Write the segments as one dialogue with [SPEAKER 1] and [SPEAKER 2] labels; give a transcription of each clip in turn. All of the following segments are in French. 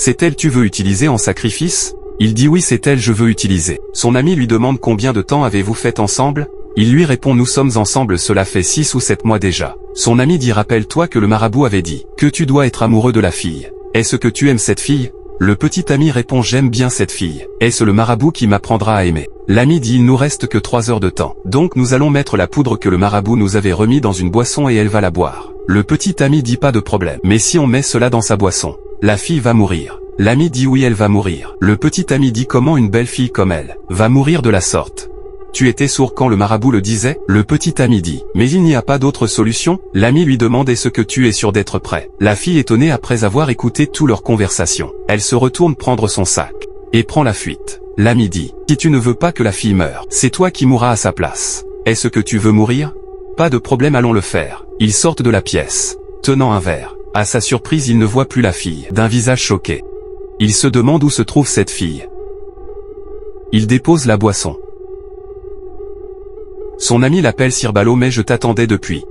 [SPEAKER 1] C'est elle tu veux utiliser en sacrifice? Il dit oui c'est elle je veux utiliser. Son ami lui demande combien de temps avez-vous fait ensemble? Il lui répond nous sommes ensemble cela fait 6 ou 7 mois déjà. Son ami dit rappelle-toi que le marabout avait dit que tu dois être amoureux de la fille. Est-ce que tu aimes cette fille? Le petit ami répond j'aime bien cette fille. Est-ce le marabout qui m'apprendra à aimer? L'ami dit il nous reste que 3 heures de temps. Donc nous allons mettre la poudre que le marabout nous avait remis dans une boisson et elle va la boire. Le petit ami dit pas de problème. Mais si on met cela dans sa boisson, la fille va mourir. L'ami dit oui elle va mourir. Le petit ami dit comment une belle fille comme elle va mourir de la sorte? Tu étais sourd quand le marabout le disait? Le petit ami dit mais il n'y a pas d'autre solution? L'ami lui demande est-ce que tu es sûr d'être prêt? La fille étonnée après avoir écouté toute leur conversation. Elle se retourne prendre son sac et prend la fuite. L'ami dit si tu ne veux pas que la fille meure, c'est toi qui mourras à sa place. Est-ce que tu veux mourir? Pas de problème allons le faire. Ils sortent de la pièce, tenant un verre. À sa surprise il ne voit plus la fille, d'un visage choqué. Il se demande où se trouve cette fille. Il dépose la boisson. Son ami l'appelle Sirbalo mais je t'attendais depuis.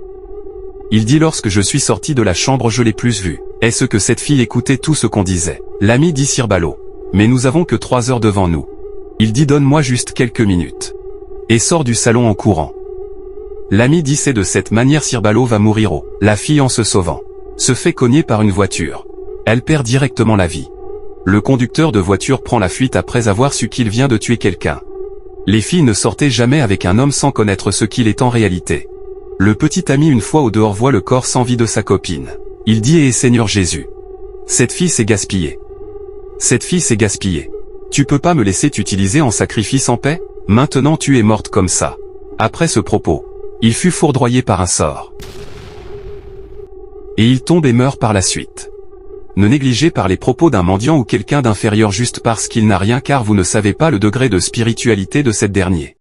[SPEAKER 1] Il dit lorsque je suis sorti de la chambre je l'ai plus vue. Est-ce que cette fille écoutait tout ce qu'on disait? L'ami dit Sirbalo. Mais nous avons que 3 heures devant nous. Il dit donne-moi juste quelques minutes. Et sort du salon en courant. L'ami dit c'est de cette manière Sirbalo va mourir oh. La fille en se sauvant se fait cogner par une voiture. Elle perd directement la vie. Le conducteur de voiture prend la fuite après avoir su qu'il vient de tuer quelqu'un. Les filles ne sortaient jamais avec un homme sans connaître ce qu'il est en réalité. Le petit ami une fois au dehors voit le corps sans vie de sa copine. Il dit eh Seigneur Jésus. Cette fille s'est gaspillée. Cette fille s'est gaspillée. Tu peux pas me laisser t'utiliser en sacrifice en paix? Maintenant tu es morte comme ça. Après ce propos, il fut foudroyé par un sort. Et il tombe et meurt par la suite. Ne négligez pas les propos d'un mendiant ou quelqu'un d'inférieur juste parce qu'il n'a rien car vous ne savez pas le degré de spiritualité de cette dernier.